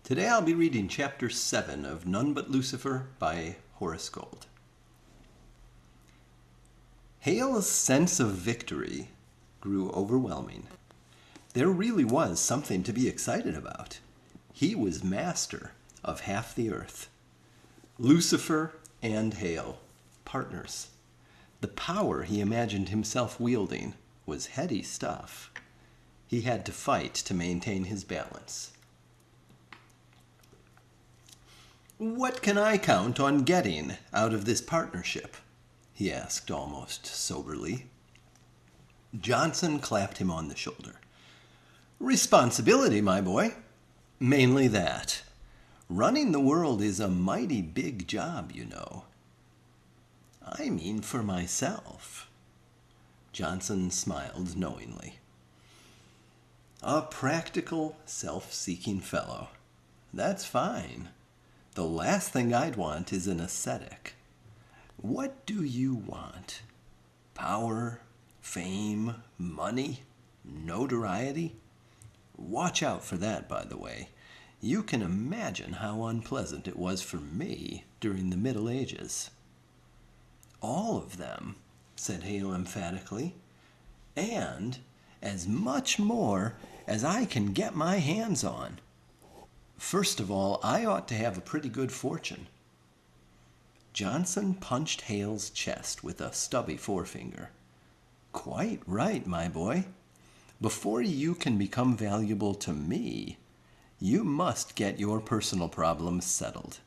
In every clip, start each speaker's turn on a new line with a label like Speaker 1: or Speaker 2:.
Speaker 1: Today I'll be reading Chapter 7 of None But Lucifer by Horace Gold. Hale's sense of victory grew overwhelming. There really was something to be excited about. He was master of half the earth. Lucifer and Hale, partners. The power he imagined himself wielding was heady stuff. He had to fight to maintain his balance. "What can I count on getting out of this partnership?" he asked almost soberly. Johnson clapped him on the shoulder. "Responsibility, my boy. Mainly that. Running the world is a mighty big job, you know." "I mean for myself." Johnson smiled knowingly. "A practical, self-seeking fellow. That's fine. The last thing I'd want is an ascetic. What do you want? Power, fame, money, notoriety? Watch out for that, by the way. You can imagine how unpleasant it was for me during the Middle Ages." "All of them," said Hale emphatically, "and as much more as I can get my hands on. First of all, I ought to have a pretty good fortune." Johnson punched Hale's chest with a stubby forefinger. "Quite right, my boy. Before you can become valuable to me, you must get your personal problems settled.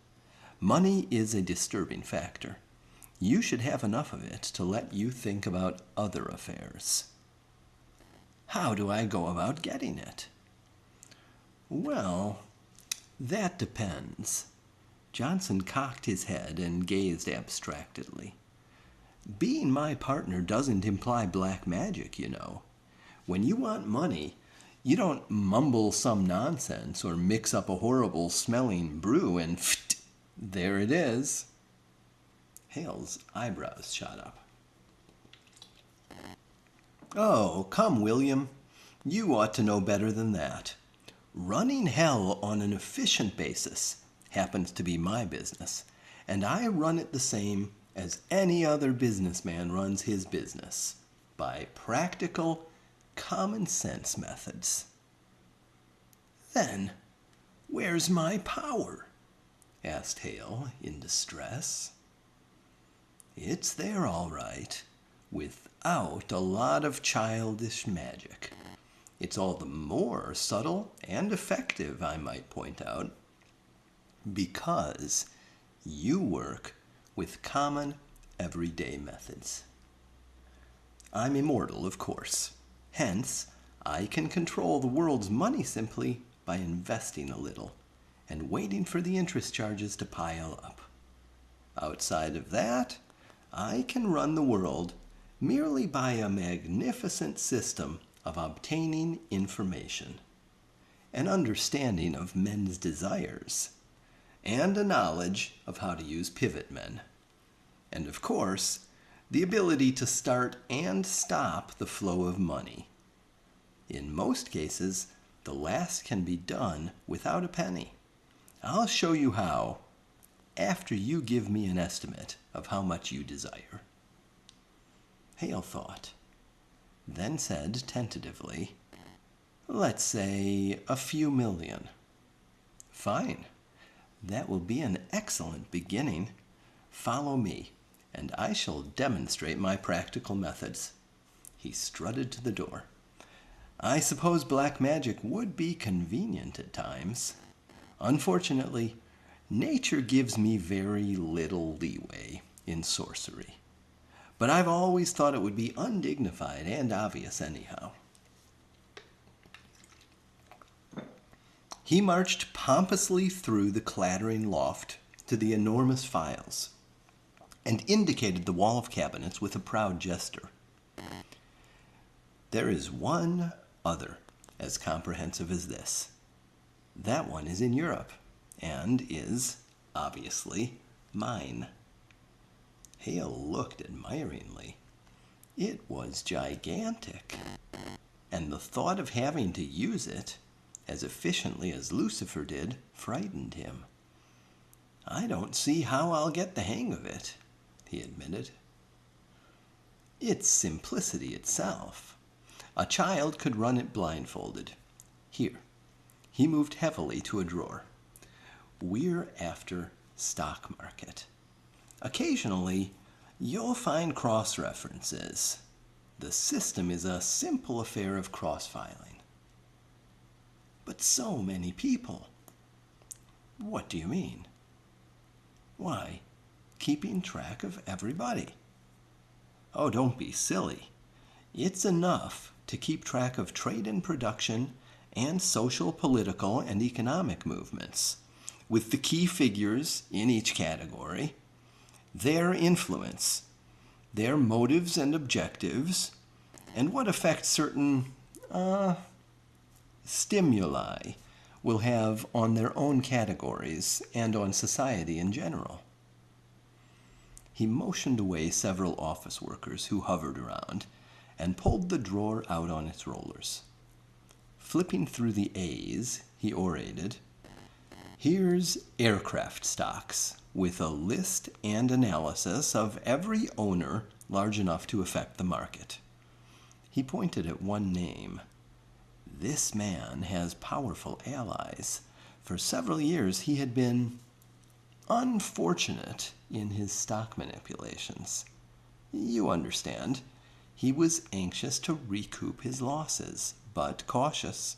Speaker 1: Money is a disturbing factor. You should have enough of it to let you think about other affairs." "How do I go about getting it?" "Well, that depends." Johnson cocked his head and gazed abstractedly. "Being my partner doesn't imply black magic, you know. When you want money, you don't mumble some nonsense or mix up a horrible smelling brew and there it is." Hale's eyebrows shot up. "Oh, come, William. You ought to know better than that. Running hell on an efficient basis happens to be my business, and I run it the same as any other businessman runs his business, by practical, common-sense methods." "Then where's my power?" asked Hale in distress. "It's there all right, without a lot of childish magic. It's all the more subtle and effective, I might point out, because you work with common, everyday methods. I'm immortal, of course. Hence, I can control the world's money simply by investing a little and waiting for the interest charges to pile up. Outside of that, I can run the world merely by a magnificent system of obtaining information, an understanding of men's desires, and a knowledge of how to use pivot men, and of course, the ability to start and stop the flow of money. In most cases, the last can be done without a penny. I'll show you how after you give me an estimate of how much you desire." Hale thought, then said tentatively, "Let's say a few million." "Fine. That will be an excellent beginning. Follow me, and I shall demonstrate my practical methods." He strutted to the door. "I suppose black magic would be convenient at times. Unfortunately, nature gives me very little leeway in sorcery. But I've always thought it would be undignified and obvious anyhow." He marched pompously through the clattering loft to the enormous files and indicated the wall of cabinets with a proud gesture. "There is one other as comprehensive as this. That one is in Europe and is, obviously, mine." Hale looked admiringly. It was gigantic, and the thought of having to use it as efficiently as Lucifer did, frightened him. "I don't see how I'll get the hang of it," he admitted. "It's simplicity itself. A child could run it blindfolded. Here." He moved heavily to a drawer. "We're after stock market. Occasionally, you'll find cross-references. The system is a simple affair of cross-filing." "But so many people." "What do you mean?" "Why, keeping track of everybody." "Oh, don't be silly. It's enough to keep track of trade and production and social, political, and economic movements, with the key figures in each category, their influence, their motives and objectives, and what effect certain stimuli will have on their own categories and on society in general." He motioned away several office workers who hovered around and pulled the drawer out on its rollers. Flipping through the A's, he orated, "Here's aircraft stocks, with a list and analysis of every owner large enough to affect the market." He pointed at one name. "This man has powerful allies. For several years he had been unfortunate in his stock manipulations. You understand, he was anxious to recoup his losses, but cautious.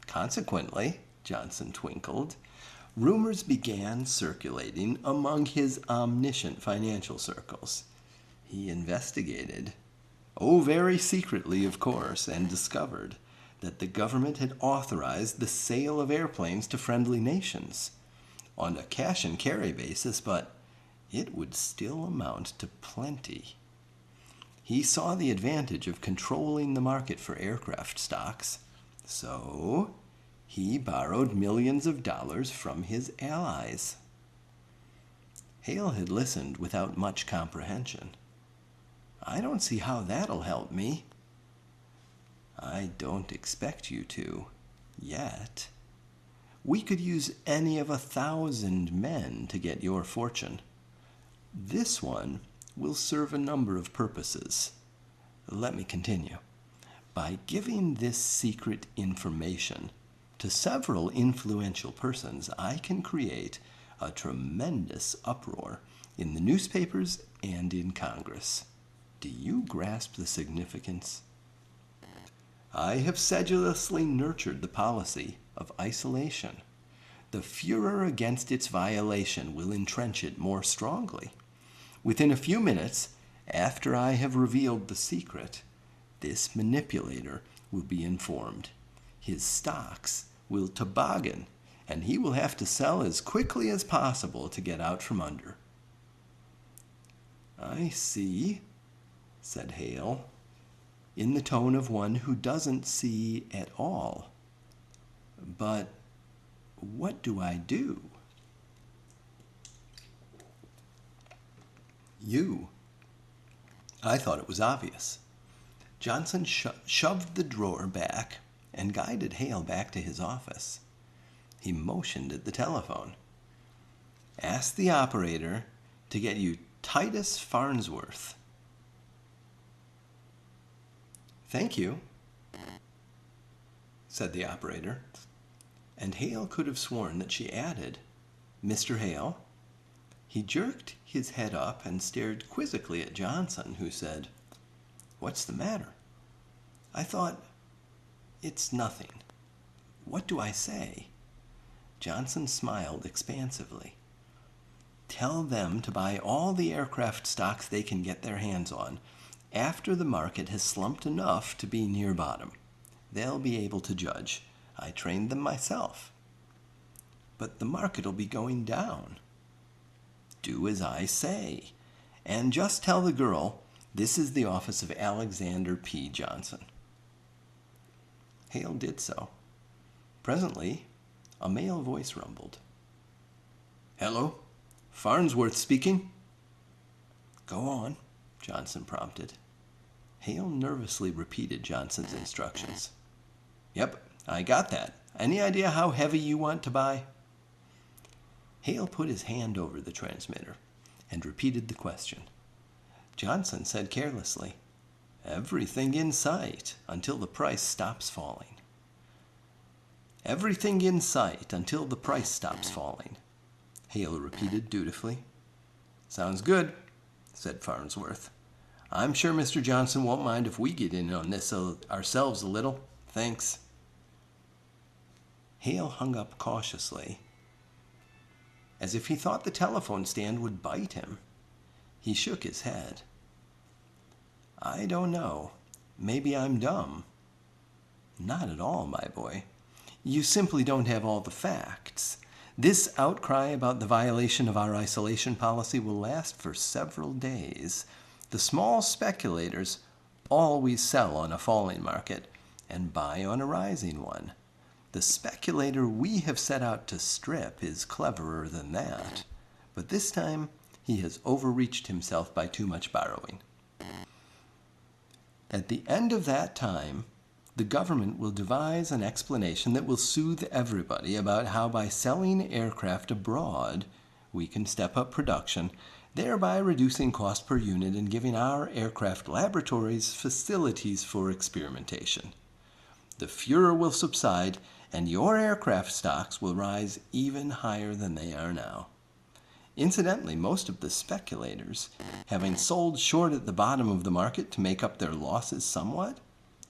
Speaker 1: Consequently," Johnson twinkled, "rumors began circulating among his omniscient financial circles. He investigated, very secretly, of course, and discovered that the government had authorized the sale of airplanes to friendly nations on a cash-and-carry basis, but it would still amount to plenty. He saw the advantage of controlling the market for aircraft stocks, so he borrowed millions of dollars from his allies." Hale had listened without much comprehension. "I don't see how that'll help me." "I don't expect you to, yet. We could use any of 1,000 men to get your fortune. This one will serve a number of purposes. Let me continue. By giving this secret information to several influential persons, I can create a tremendous uproar in the newspapers and in Congress. Do you grasp the significance? I have sedulously nurtured the policy of isolation. The furor against its violation will entrench it more strongly. Within a few minutes, after I have revealed the secret, this manipulator will be informed. His stocks will toboggan, and he will have to sell as quickly as possible to get out from under." "I see," said Hale, in the tone of one who doesn't see at all. "But what do I do?" "You." I thought it was obvious. Johnson shoved the drawer back and guided Hale back to his office. He motioned at the telephone. "Ask the operator to get you Titus Farnsworth." "Thank you," said the operator, and Hale could have sworn that she added, "Mr. Hale?" He jerked his head up and stared quizzically at Johnson, who said, "What's the matter?" "I thought—" "It's nothing. What do I say?" Johnson smiled expansively. "Tell them to buy all the aircraft stocks they can get their hands on after the market has slumped enough to be near bottom. They'll be able to judge. I trained them myself." "But the market'll be going down." "Do as I say. And just tell the girl this is the office of Alexander P. Johnson." Hale did so. Presently, a male voice rumbled. "Hello, Farnsworth speaking." "Go on," Johnson prompted. Hale nervously repeated Johnson's instructions. "Yep, I got that. Any idea how heavy you want to buy?" Hale put his hand over the transmitter and repeated the question. Johnson said carelessly, "Everything in sight until the price stops falling." "Everything in sight until the price stops falling," Hale repeated dutifully. "Sounds good," said Farnsworth. "I'm sure Mr. Johnson won't mind if we get in on this ourselves a little. Thanks." Hale hung up cautiously, as if he thought the telephone stand would bite him. He shook his head. "I don't know. Maybe I'm dumb." "Not at all, my boy. You simply don't have all the facts. This outcry about the violation of our isolation policy will last for several days. The small speculators always sell on a falling market and buy on a rising one. The speculator we have set out to strip is cleverer than that, but this time he has overreached himself by too much borrowing. At the end of that time, the government will devise an explanation that will soothe everybody about how by selling aircraft abroad, we can step up production, thereby reducing cost per unit and giving our aircraft laboratories facilities for experimentation. The furor will subside, and your aircraft stocks will rise even higher than they are now. Incidentally, most of the speculators, having sold short at the bottom of the market to make up their losses somewhat,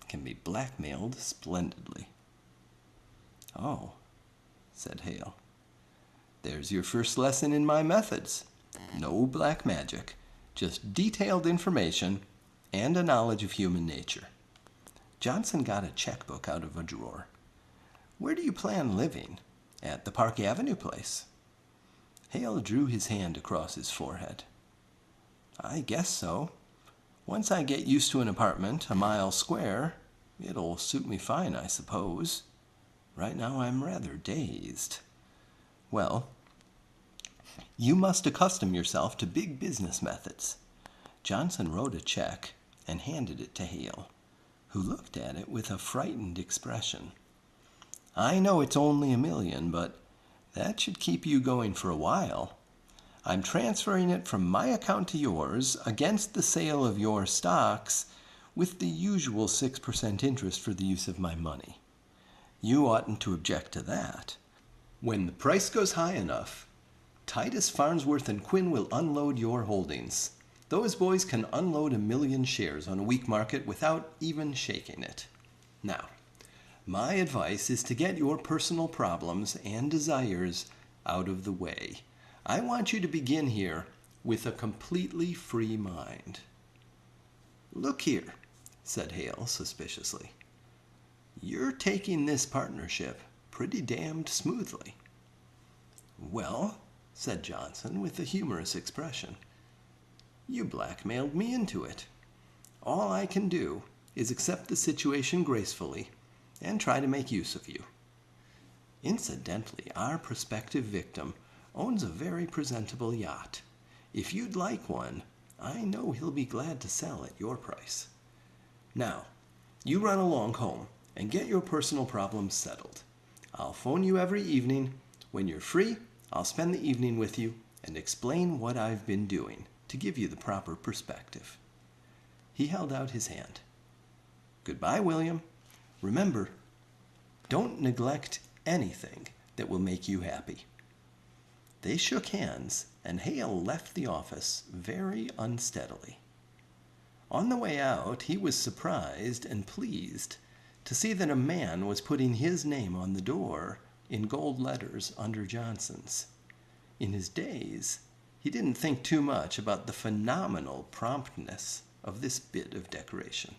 Speaker 1: can be blackmailed splendidly." "Oh," said Hale. "There's your first lesson in my methods. No black magic, just detailed information and a knowledge of human nature." Johnson got a checkbook out of a drawer. "Where do you plan living? At the Park Avenue place?" Hale drew his hand across his forehead. "I guess so. Once I get used to an apartment a mile square, it'll suit me fine, I suppose. Right now I'm rather dazed." "Well, you must accustom yourself to big business methods." Johnson wrote a check and handed it to Hale, who looked at it with a frightened expression. "I know it's only $1 million, but that should keep you going for a while. I'm transferring it from my account to yours against the sale of your stocks with the usual 6% interest for the use of my money. You oughtn't to object to that. When the price goes high enough, Titus, Farnsworth, and Quinn will unload your holdings. Those boys can unload 1 million shares on a weak market without even shaking it. Now, my advice is to get your personal problems and desires out of the way. I want you to begin here with a completely free mind." "Look here," said Hale suspiciously. "You're taking this partnership pretty damned smoothly." "Well," said Johnson with a humorous expression, "you blackmailed me into it. All I can do is accept the situation gracefully and try to make use of you. Incidentally, our prospective victim owns a very presentable yacht. If you'd like one, I know he'll be glad to sell at your price. Now, you run along home and get your personal problems settled. I'll phone you every evening. When you're free, I'll spend the evening with you and explain what I've been doing to give you the proper perspective." He held out his hand. "Goodbye, William. Remember, don't neglect anything that will make you happy." They shook hands, and Hale left the office very unsteadily. On the way out, he was surprised and pleased to see that a man was putting his name on the door in gold letters under Johnson's. In his daze, he didn't think too much about the phenomenal promptness of this bit of decoration.